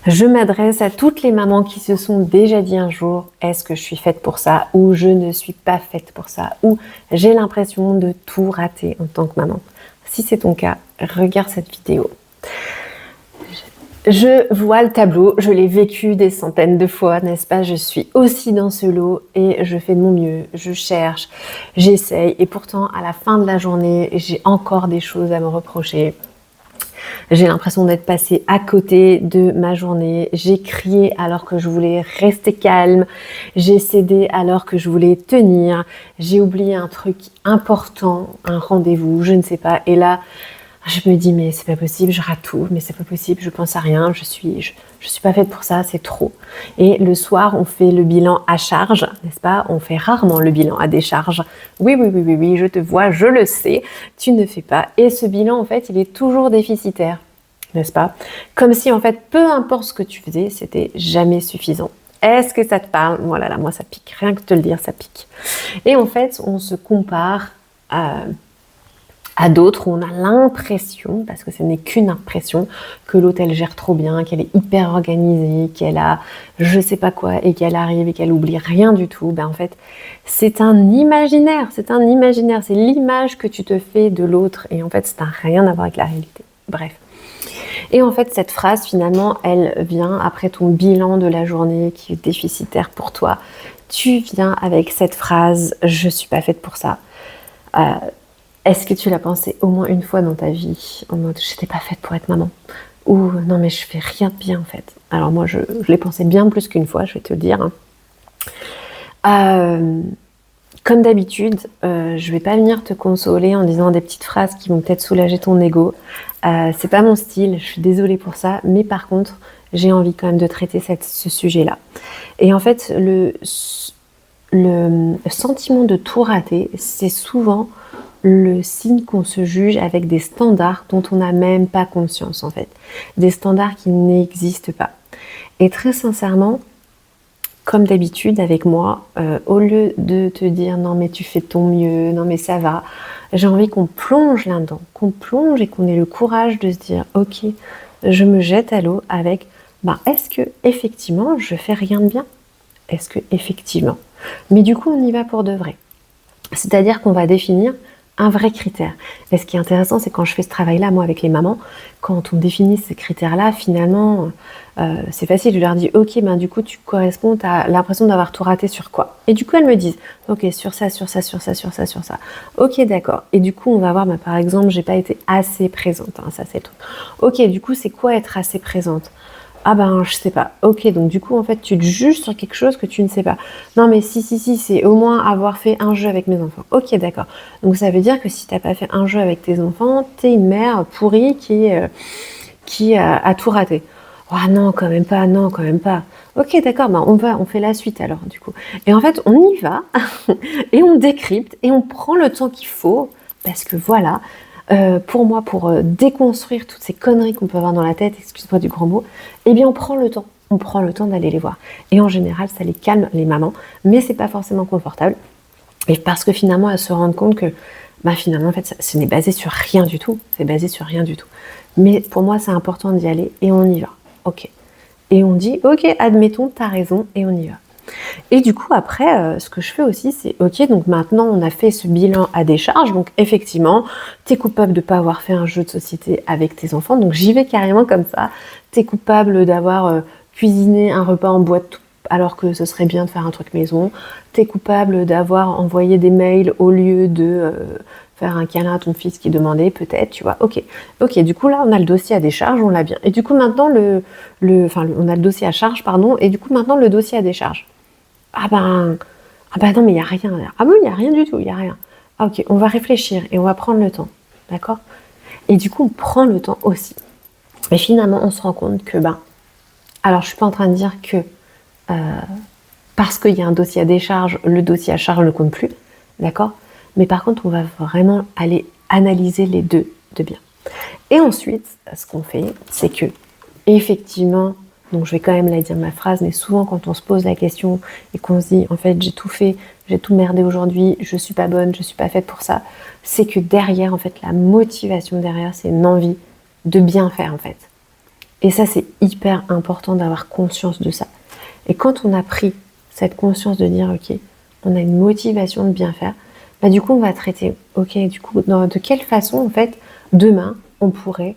Je m'adresse à toutes les mamans qui se sont déjà dit un jour « Est-ce que je suis faite pour ça ?» ou « Je ne suis pas faite pour ça » ou « J'ai l'impression de tout rater en tant que maman ». Si c'est ton cas, regarde cette vidéo. Je vois le tableau, je l'ai vécu des centaines de fois, n'est-ce pas? Je suis aussi dans ce lot et je fais de mon mieux, je cherche, j'essaye et pourtant à la fin de la journée, j'ai encore des choses à me reprocher. J'ai l'impression d'être passée à côté de ma journée. J'ai crié alors que je voulais rester calme. J'ai cédé alors que je voulais tenir. J'ai oublié un truc important, un rendez-vous, je ne sais pas. Et là, je me dis mais c'est pas possible, je rate tout, mais c'est pas possible, je pense à rien, je suis pas faite pour ça, c'est trop. Et le soir, on fait le bilan à charge, n'est-ce pas? On fait rarement le bilan à décharge. Oui, je te vois, je le sais, tu ne fais pas. Et ce bilan, en fait, il est toujours déficitaire, n'est-ce pas? Comme si, en fait, peu importe ce que tu faisais, c'était jamais suffisant. Est-ce que ça te parle? Voilà, là, moi, ça pique, rien que de te le dire, ça pique. Et en fait, on se compare à d'autres où on a l'impression, parce que ce n'est qu'une impression, que l'autre elle gère trop bien, qu'elle est hyper organisée, qu'elle a je sais pas quoi et qu'elle arrive et qu'elle oublie rien du tout. Ben en fait, c'est un imaginaire, c'est l'image que tu te fais de l'autre et en fait, ça n'a rien à voir avec la réalité. Bref. Et en fait, cette phrase, finalement, elle vient après ton bilan de la journée qui est déficitaire pour toi. Tu viens avec cette phrase « Je suis pas faite pour ça ». Est-ce que tu l'as pensé au moins une fois dans ta vie, en mode j'étais pas faite pour être maman, ou non mais je fais rien de bien en fait. Alors moi je l'ai pensé bien plus qu'une fois, je vais te le dire. Comme d'habitude, je vais pas venir te consoler en disant des petites phrases qui vont peut-être soulager ton ego. C'est pas mon style, je suis désolée pour ça, mais par contre j'ai envie quand même de traiter ce sujet-là. Et en fait le sentiment de tout rater, c'est souvent le signe qu'on se juge avec des standards dont on n'a même pas conscience en fait. Des standards qui n'existent pas. Et très sincèrement, comme d'habitude avec moi, au lieu de te dire non mais tu fais de ton mieux, non mais ça va, j'ai envie qu'on plonge là-dedans, qu'on plonge et qu'on ait le courage de se dire ok, je me jette à l'eau avec est-ce que effectivement je fais rien de bien? Est-ce que effectivement? Mais du coup on y va pour de vrai. C'est-à-dire qu'on va définir un vrai critère. Et ce qui est intéressant, c'est quand je fais ce travail-là, moi, avec les mamans, quand on définit ces critères-là, finalement, c'est facile. Je leur dis, ok, du coup, tu corresponds, tu as l'impression d'avoir tout raté sur quoi? Et du coup, elles me disent, ok, sur ça, sur ça, sur ça, sur ça, sur ça. Ok, d'accord. Et du coup, on va voir, par exemple, j'ai pas été assez présente. Ça, c'est le truc. Ok, du coup, c'est quoi être assez présente? Ah je sais pas. Ok, donc du coup, en fait, tu te juges sur quelque chose que tu ne sais pas. Non, mais si, c'est au moins avoir fait un jeu avec mes enfants. Ok, d'accord. Donc ça veut dire que si t'as pas fait un jeu avec tes enfants, t'es une mère pourrie qui a tout raté. Ah non, quand même pas, non, quand même pas. Ok, d'accord, on fait la suite alors, du coup. Et en fait, on y va, et on décrypte, et on prend le temps qu'il faut, parce que voilà, pour moi, pour déconstruire toutes ces conneries qu'on peut avoir dans la tête, excuse-moi du grand mot, eh bien on prend le temps. On prend le temps d'aller les voir. Et en général, ça les calme, les mamans, mais c'est pas forcément confortable. Et parce que finalement, elles se rendent compte que finalement, en fait, ce n'est basé sur rien du tout. C'est basé sur rien du tout. Mais pour moi, c'est important d'y aller et on y va. Ok. Et on dit, ok, admettons, t'as raison, et on y va. Et du coup, après, ce que je fais aussi, c'est ok, donc maintenant on a fait ce bilan à décharge, donc effectivement, t'es coupable de ne pas avoir fait un jeu de société avec tes enfants, donc j'y vais carrément comme ça. T'es coupable d'avoir cuisiné un repas en boîte alors que ce serait bien de faire un truc maison. T'es coupable d'avoir envoyé des mails au lieu de faire un câlin à ton fils qui demandait, peut-être, tu vois. Ok, du coup là on a le dossier à décharge, on l'a bien. Et du coup maintenant on a le dossier à charge, pardon, et du coup maintenant le dossier à décharge. Non, mais il n'y a rien. Ah bon, il n'y a rien du tout, il n'y a rien. Ah ok, on va réfléchir et on va prendre le temps, d'accord? Et du coup, on prend le temps aussi. Et finalement, on se rend compte que, alors je suis pas en train de dire que parce qu'il y a un dossier à décharge, le dossier à charge ne compte plus, d'accord? Mais par contre, on va vraiment aller analyser les deux de bien. Et ensuite, ce qu'on fait, c'est que, effectivement, donc je vais quand même la dire ma phrase, mais souvent quand on se pose la question et qu'on se dit en fait j'ai tout fait, j'ai tout merdé aujourd'hui, je suis pas bonne, je suis pas faite pour ça, c'est que derrière en fait la motivation derrière c'est une envie de bien faire en fait. Et ça, c'est hyper important d'avoir conscience de ça. Et quand on a pris cette conscience de dire, ok, on a une motivation de bien faire, bah du coup, on va traiter, ok, du coup, de quelle façon, en fait, demain, on pourrait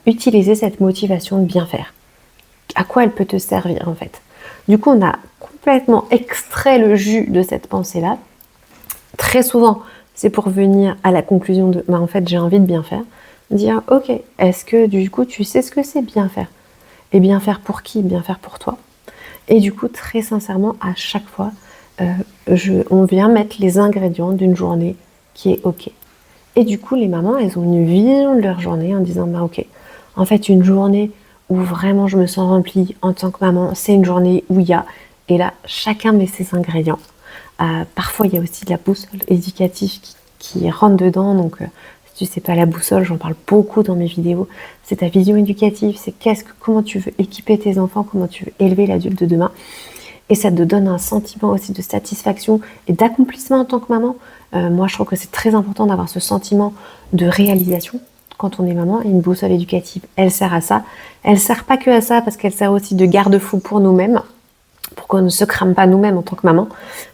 utiliser cette motivation de bien faire. À quoi elle peut te servir, en fait. Du coup, on a complètement extrait le jus de cette pensée-là. Très souvent, c'est pour venir à la conclusion de, bah en fait, j'ai envie de bien faire. Dire, ok, est-ce que du coup, tu sais ce que c'est bien faire? Et bien faire pour qui? Bien faire pour toi. Et du coup, très sincèrement, à chaque fois, on vient mettre les ingrédients d'une journée qui est ok. Et du coup, les mamans, elles ont une vision de leur journée en disant, bah ok, en fait, une journée où vraiment je me sens remplie en tant que maman, c'est une journée où il y a, et là, chacun met ses ingrédients. Parfois, il y a aussi de la boussole éducative qui rentre dedans, donc si tu sais pas la boussole, j'en parle beaucoup dans mes vidéos, c'est ta vision éducative, c'est comment tu veux équiper tes enfants, comment tu veux élever l'adulte de demain. Et ça te donne un sentiment aussi de satisfaction et d'accomplissement en tant que maman. Moi, je trouve que c'est très important d'avoir ce sentiment de réalisation quand on est maman. Et une boussole éducative, elle sert à ça. Elle sert pas que à ça, parce qu'elle sert aussi de garde-fou pour nous-mêmes, pour qu'on ne se crame pas nous-mêmes en tant que maman.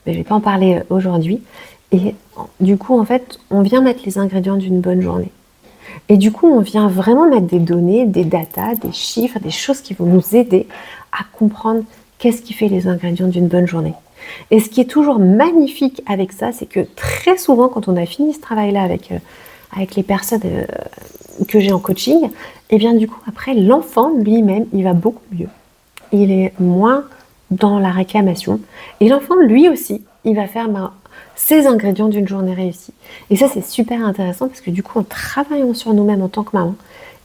Mais je vais pas en parler aujourd'hui. Et du coup, en fait, on vient mettre les ingrédients d'une bonne journée. Et du coup, on vient vraiment mettre des données, des datas, des chiffres, des choses qui vont nous aider à comprendre qu'est-ce qui fait les ingrédients d'une bonne journée. Et ce qui est toujours magnifique avec ça, c'est que très souvent, quand on a fini ce travail-là avec les personnes que j'ai en coaching, et bien du coup, après, l'enfant lui-même, il va beaucoup mieux. Il est moins dans la réclamation. Et l'enfant, lui aussi, il va faire ses ingrédients d'une journée réussie. Et ça, c'est super intéressant parce que du coup, en travaillant sur nous-mêmes en tant que maman,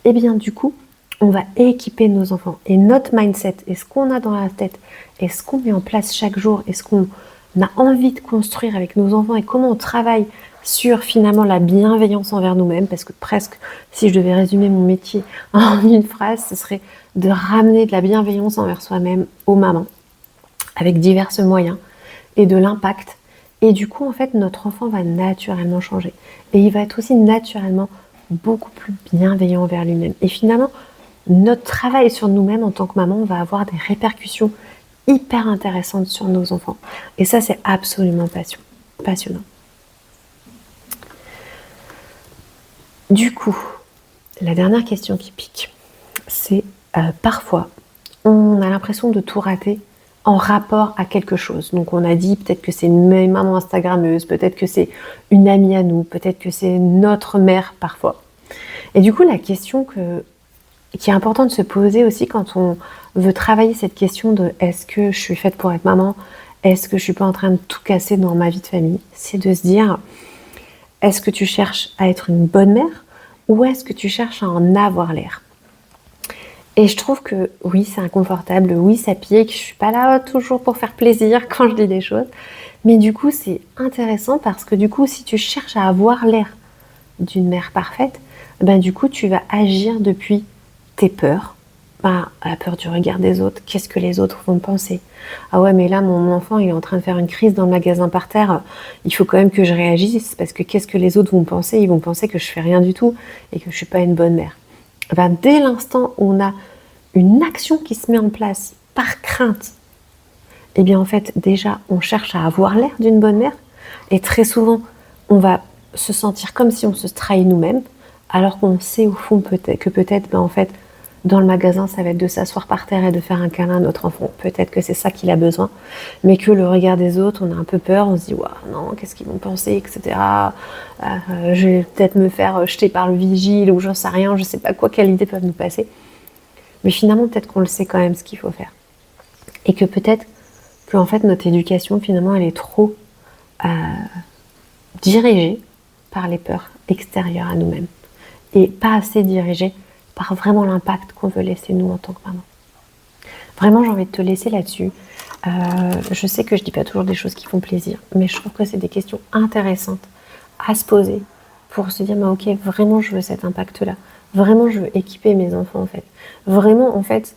et bien du coup, on va équiper nos enfants. Et notre mindset, et ce qu'on a dans la tête, et ce qu'on met en place chaque jour, et ce qu'on a envie de construire avec nos enfants, et comment on travaille sur finalement la bienveillance envers nous-mêmes, parce que presque, si je devais résumer mon métier en une phrase, ce serait de ramener de la bienveillance envers soi-même aux mamans, avec divers moyens, et de l'impact. Et du coup, en fait, notre enfant va naturellement changer. Et il va être aussi naturellement beaucoup plus bienveillant envers lui-même. Et finalement, notre travail sur nous-mêmes en tant que maman va avoir des répercussions hyper intéressantes sur nos enfants. Et ça, c'est absolument passionnant. Du coup, la dernière question qui pique, c'est parfois, on a l'impression de tout rater en rapport à quelque chose. Donc on a dit peut-être que c'est une maman instagrammeuse, peut-être que c'est une amie à nous, peut-être que c'est notre mère parfois. Et du coup, la question qui est importante de se poser aussi quand on veut travailler cette question de est-ce que je suis faite pour être maman, est-ce que je suis pas en train de tout casser dans ma vie de famille, c'est de se dire est-ce que tu cherches à être une bonne mère ou est-ce que tu cherches à en avoir l'air? Et je trouve que oui, c'est inconfortable, oui, ça pique, je suis pas là toujours pour faire plaisir quand je dis des choses, mais du coup, c'est intéressant parce que du coup, si tu cherches à avoir l'air d'une mère parfaite, ben du coup, tu vas agir depuis tes peurs. La peur du regard des autres, qu'est-ce que les autres vont penser? Ah ouais, mais là, mon enfant, il est en train de faire une crise dans le magasin par terre, il faut quand même que je réagisse, parce que qu'est-ce que les autres vont penser? Ils vont penser que je fais rien du tout et que je suis pas une bonne mère. Dès l'instant où on a une action qui se met en place par crainte, eh bien en fait, déjà, on cherche à avoir l'air d'une bonne mère, et très souvent, on va se sentir comme si on se trahit nous-mêmes, alors qu'on sait au fond peut-être, en fait, dans le magasin, ça va être de s'asseoir par terre et de faire un câlin à notre enfant. Peut-être que c'est ça qu'il a besoin, mais que le regard des autres, on a un peu peur, on se dit, waouh, non, qu'est-ce qu'ils vont penser, etc. Je vais peut-être me faire jeter par le vigile, ou j'en sais rien, je sais pas quoi, quelle idée peuvent nous passer. Mais finalement, peut-être qu'on le sait quand même ce qu'il faut faire. Et que peut-être qu'en fait, notre éducation, finalement, elle est trop dirigée par les peurs extérieures à nous-mêmes. Et pas assez dirigée par vraiment l'impact qu'on veut laisser nous en tant que maman. Vraiment, j'ai envie de te laisser là-dessus. Je sais que je dis pas toujours des choses qui font plaisir, mais je trouve que c'est des questions intéressantes à se poser pour se dire, ok, vraiment, je veux cet impact-là. Vraiment, je veux équiper mes enfants, en fait. Vraiment, en fait,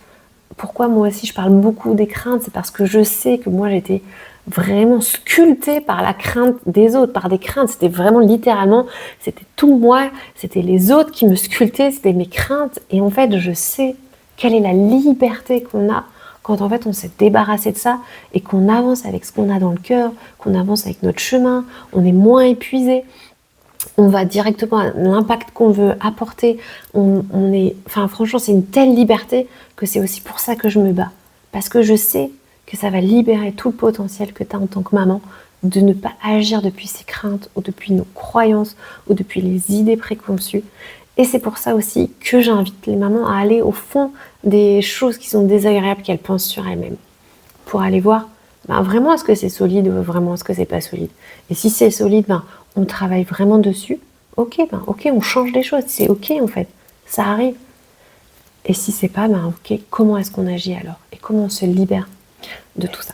pourquoi moi aussi je parle beaucoup des craintes, c'est parce que je sais que moi, j'étais vraiment sculptée par la crainte des autres, par des craintes. C'était vraiment littéralement, c'était tout moi, c'était les autres qui me sculptaient, c'était mes craintes. Et en fait, je sais Quelle est la liberté qu'on a quand en fait on s'est débarrassé de ça et qu'on avance avec ce qu'on a dans le cœur, qu'on avance avec notre chemin, on est moins épuisé, on va directement à l'impact qu'on veut apporter, enfin franchement c'est une telle liberté que c'est aussi pour ça que je me bats. Parce que je sais que ça va libérer tout le potentiel que tu as en tant que maman, de ne pas agir depuis ses craintes ou depuis nos croyances ou depuis les idées préconçues. Et c'est pour ça aussi que j'invite les mamans à aller au fond des choses qui sont désagréables qu'elles pensent sur elles-mêmes. Pour aller voir, vraiment est-ce que c'est solide ou vraiment est-ce que c'est pas solide. Et si c'est solide, on travaille vraiment dessus. Ok, on change des choses. C'est ok en fait. Ça arrive. Et si c'est pas, ok, comment est-ce qu'on agit alors? Et comment on se libère de tout ça?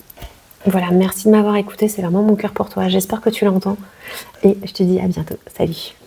Voilà, merci de m'avoir écouté. C'est vraiment mon cœur pour toi. J'espère que tu l'entends. Et je te dis à bientôt. Salut!